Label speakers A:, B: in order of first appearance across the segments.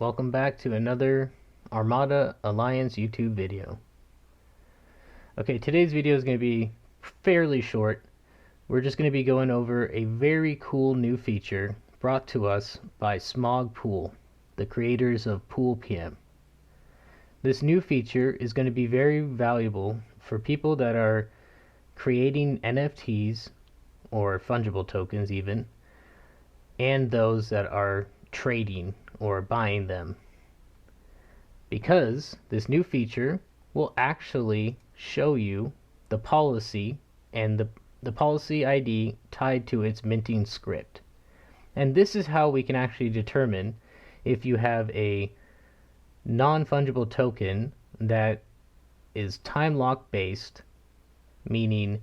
A: welcome back to another Armada-Alliance YouTube video. Okay, today's video is going to be fairly short. We're just going to be going over a very cool new feature brought to us by Smog Pool, the creators of pool.pm. This new feature is going to be very valuable for people that are creating NFTs or fungible tokens even, and those that are trading or buying them, because this new feature will actually show you the policy and the policy ID tied to its minting script. And this is how we can actually determine if you have a non-fungible token that is time lock based, meaning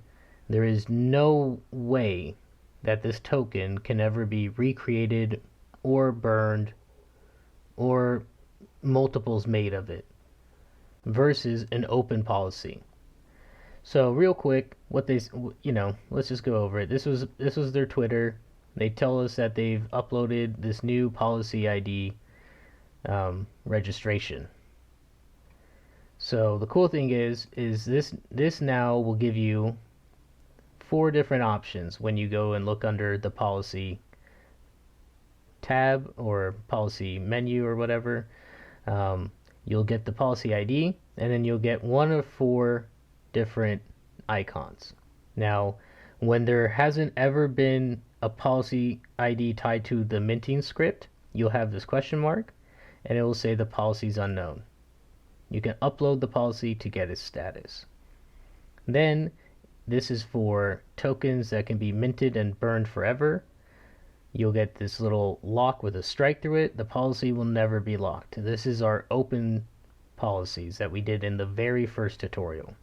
A: there is no way that this token can ever be recreated or burned or multiples made of it, versus an open policy. So real quick, what they, let's just go over it. This was their Twitter. They tell us that they've uploaded this new policy ID registration. So the cool thing is this now will give you 4 different options when you go and look under the policy tab or policy menu or whatever. You'll get the policy ID, and then you'll get one of 4 different icons. Now, when there hasn't ever been a policy ID tied to the minting script, you'll have this question mark, and it will say the policy is unknown. You can upload the policy to get its status. Then, this is for tokens that can be minted and burned forever. You'll get this little lock with a strike through it. The policy will never be locked. This is our open policies that we did in the very first tutorial.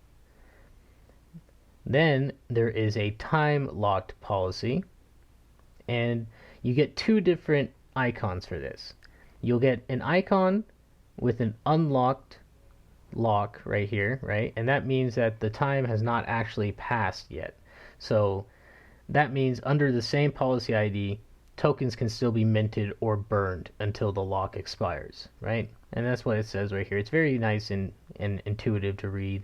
A: Then there is a time locked policy, and you get 2 different icons for this. You'll get an icon with an unlocked lock right here, right? And that means that the time has not actually passed yet. So that means under the same policy ID, tokens can still be minted or burned until the lock expires, right? And that's what it says right here. It's very nice and intuitive to read.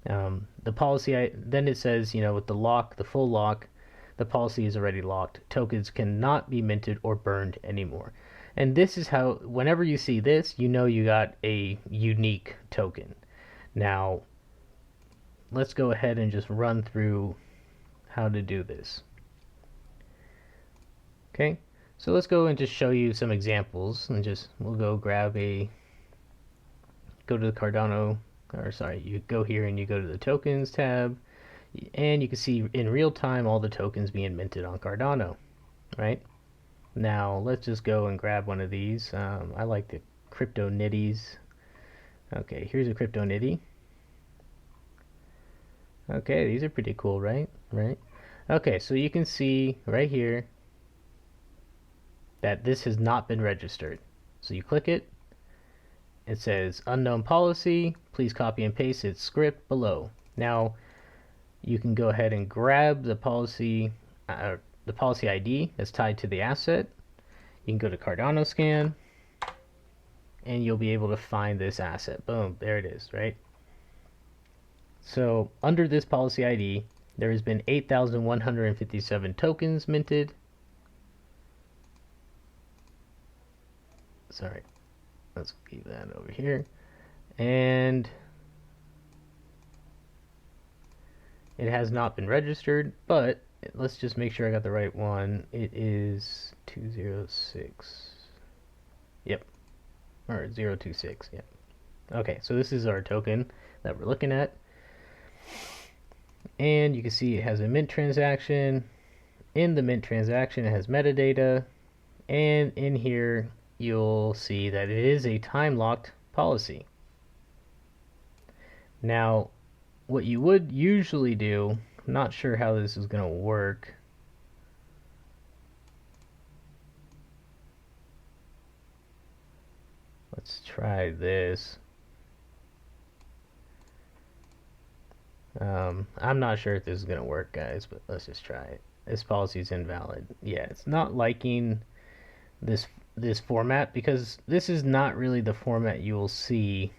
A: The policy, then it says, with the lock, the full lock, the policy is already locked. Tokens cannot be minted or burned anymore. And this is how, whenever you see this, you know you got a unique token. Now, let's go ahead and just run through how to do this. Okay, so let's go and just show you some examples, and we'll go grab go to the Cardano, or sorry, you go here and you go to the tokens tab, and you can see in real time all the tokens being minted on Cardano, right? Now let's just go and grab one of these. I like the crypto nitties. Okay, here's a crypto nitty. Okay, these are pretty cool, right? Okay, so you can see right here that this has not been registered. So you click it, it says unknown policy, please copy and paste its script below. Now you can go ahead and grab the policy ID that's tied to the asset. You can go to Cardano scan, and you'll be able to find this asset. Boom, there it is, right? So under this policy ID, there has been 8,157 tokens minted. Sorry, let's keep that over here. And it has not been registered, but let's just make sure I got the right one. It is 206. Yep. Or 026. Yep. Okay, so this is our token that we're looking at. And you can see it has a mint transaction. In the mint transaction, it has metadata. And in here, you'll see that it is a time-locked policy. Now, what you would usually do, I'm not sure how this is going to work. Let's try this. I'm not sure if this is going to work, guys, but let's just try it. This policy is invalid. Yeah, it's not liking this this format because this is not really the format you will see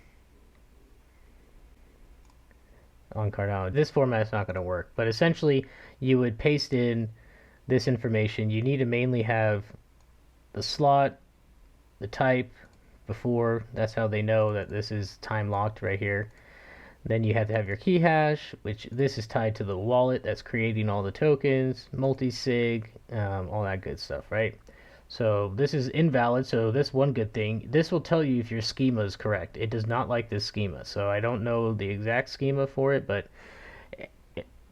A: on Cardano. This format is not going to work, but essentially you would paste in this information. You need to mainly have the slot, the type before, that's how they know that this is time locked right here. Then you have to have your key hash, which this is tied to the wallet that's creating all the tokens, multi-sig, all that good stuff, right? So this is invalid, so this one good thing, this will tell you if your schema is correct. It does not like this schema, so I don't know the exact schema for it, but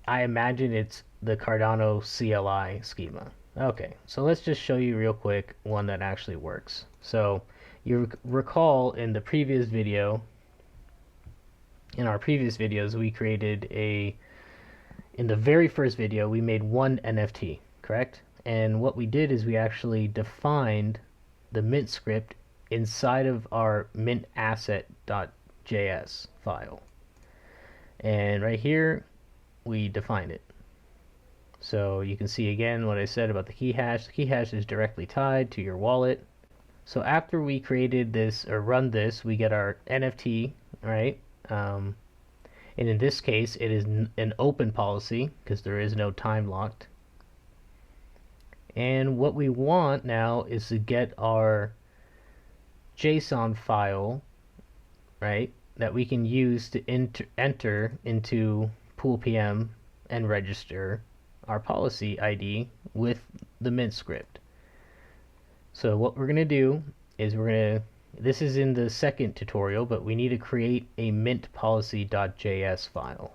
A: I imagine it's the Cardano CLI schema. Okay, so let's just show you real quick one that actually works. So you recall in the previous video, in our previous videos, we created in the very first video, we made one NFT, correct? And what we did is we actually defined the mint script inside of our mint asset.js file. And right here, we defined it. So you can see again what I said about the key hash. The key hash is directly tied to your wallet. So after we created this or run this, we get our NFT, right? And in this case, it is an open policy because there is no time locked. And what we want now is to get our JSON file, right, that we can use to enter into pool.pm and register our policy ID with the mint script. So what we're going to do is this is in the second tutorial, but we need to create a mint policy.js file.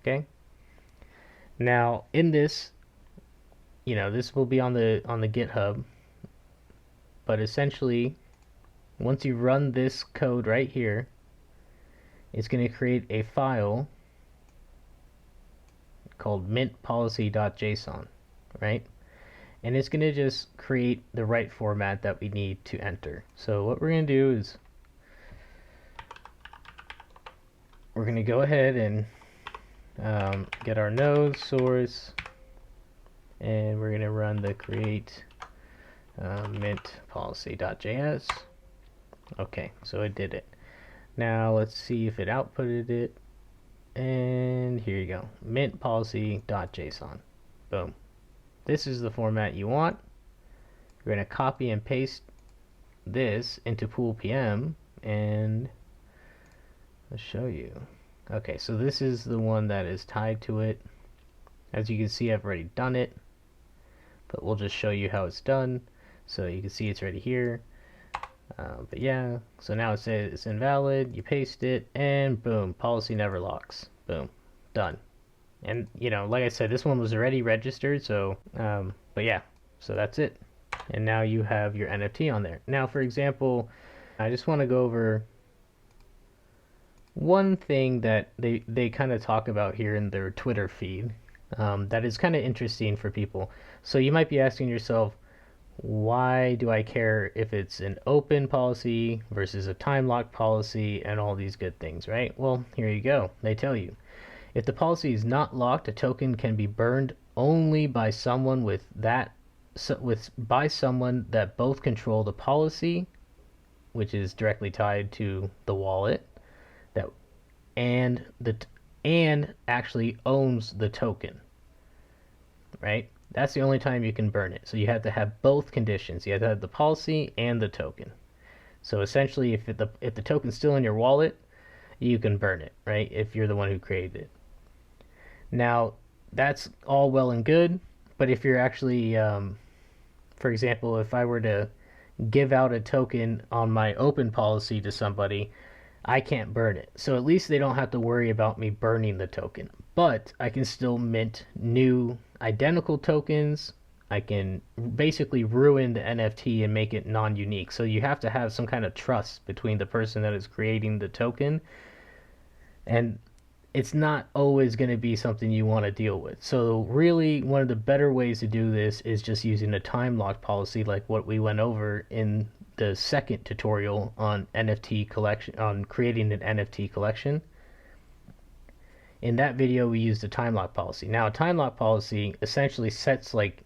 A: Okay? Now, in this, this will be on the GitHub, but essentially, once you run this code right here, it's going to create a file called mint policy.json, right? And it's going to just create the right format that we need to enter. So what we're going to do is we're going to go ahead and get our node source, and we're going to run the create mint policy.js. Okay, so it did it. Now let's see if it outputted it. And here you go, mint policy.json. Boom. This is the format you want. You're going to copy and paste this into pool.pm, and let's show you. Okay, so this is the one that is tied to it. As you can see, I've already done it, but we'll just show you how it's done. So you can see it's right here. But yeah, so now it says it's invalid. You paste it, and boom, policy never locks. Boom, done. And like I said, this one was already registered, so but yeah, so that's it. And now you have your NFT on there. Now, for example, I just want to go over one thing that they kind of talk about here in their Twitter feed that is kind of interesting for people. So you might be asking yourself, why do I care if it's an open policy versus a time lock policy and all these good things, right? Well, here you go. They tell you. If the policy is not locked, a token can be burned only by someone by someone that both control the policy, which is directly tied to the wallet, and actually owns the token. Right? That's the only time you can burn it. So you have to have both conditions. You have to have the policy and the token. So essentially, if the token's still in your wallet, you can burn it, right? If you're the one who created it. Now, that's all well and good, but if you're actually, for example, if I were to give out a token on my open policy to somebody, I can't burn it. So at least they don't have to worry about me burning the token. But I can still mint new identical tokens. I can basically ruin the NFT and make it non-unique. So you have to have some kind of trust between the person that is creating the token, and it's not always going to be something you want to deal with. So really, one of the better ways to do this is just using a time lock policy, like what we went over in the second tutorial on NFT collection, on creating an NFT collection. In that video, we used a time lock policy. Now, a time lock policy essentially sets, like,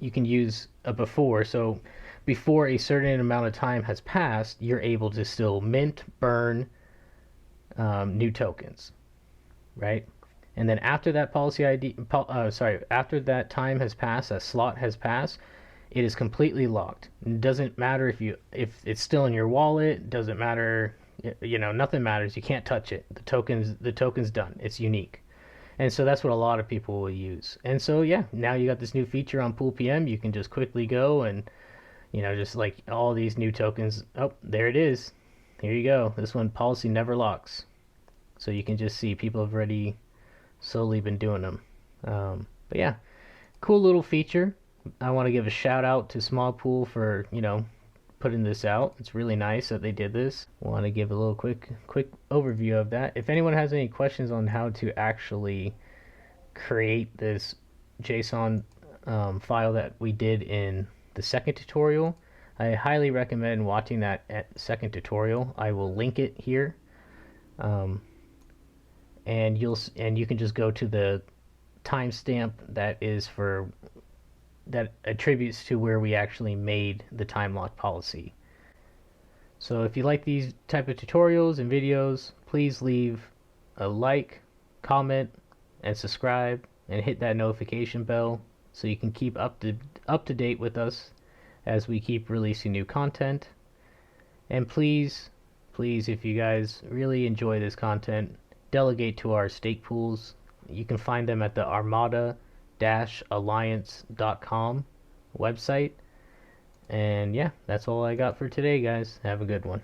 A: you can use before. So before a certain amount of time has passed, you're able to still mint, burn new tokens, right? And then after that policy ID, after that time has passed, that slot has passed, it is completely locked. It doesn't matter if it's still in your wallet. It doesn't matter, nothing matters. You can't touch it. The token's done. It's unique. And so that's what a lot of people will use. And so yeah, now you got this new feature on pool.pm. You can just quickly go and just like all these new tokens. Oh, there it is. Here you go. This one, policy never locks. So you can just see people have already slowly been doing them. But yeah, cool little feature. I want to give a shout out to Small Pool for putting this out. It's really nice that they did this. Want to give a little quick overview of that. If anyone has any questions on how to actually create this JSON file that we did in the second tutorial, I highly recommend watching that second tutorial. I will link it here, and you can just go to the timestamp that attributes to where we actually made the time lock policy. So if you like these type of tutorials and videos, please leave a like, comment, and subscribe, and hit that notification bell so you can keep up to date with us as we keep releasing new content. And please, if you guys really enjoy this content, delegate to our stake pools. You can find them at the Armada-Alliance.com website. And yeah, that's all I got for today, guys. Have a good one.